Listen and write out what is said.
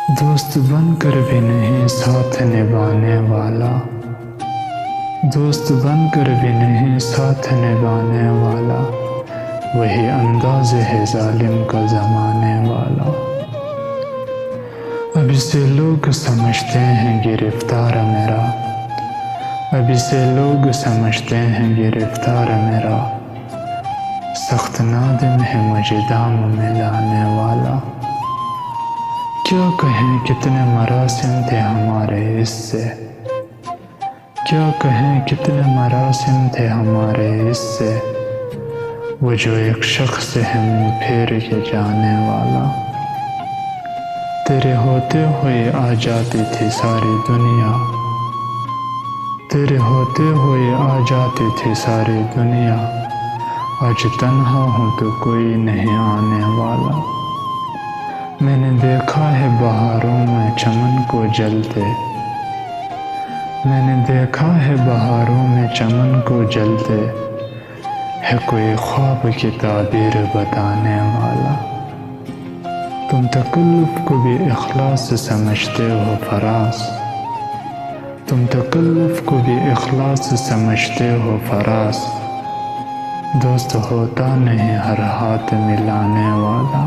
दोस्त बनकर भी नहीं साथ निभाने वाला, दोस्त बनकर भी नहीं साथ निभाने वाला, वही अंदाज़ है जालिम का ज़माने वाला। अब इसे लोग समझते हैं गिरफ्तार मेरा, अब इसे लोग समझते हैं गिरफ्तार मेरा, सख्त नादिम है मुझे दाम में लाने वाला। क्या कहें कितने मरासिम थे हमारे इससे, क्या कहें कितने मरासिम थे हमारे इससे, वो जो एक शख्स है मुँह फेर के जाने वाला। तेरे होते हुए आ जाती थी सारी दुनिया, तेरे होते हुए आ जाती थी सारी दुनिया, आज तन्हा हूँ तो कोई नहीं आने वाला। मैंने देखा है बहारों में चमन को जलते, मैंने देखा है बहारों में चमन को जलते, है कोई ख्वाब की ताबीर बताने वाला। तुम तकल्लुफ़ को भी इखलास समझते हो फराज, तुम तकल्लुफ़ को भी इखलास समझते हो फराज, दोस्त होता नहीं हर हाथ मिलाने वाला।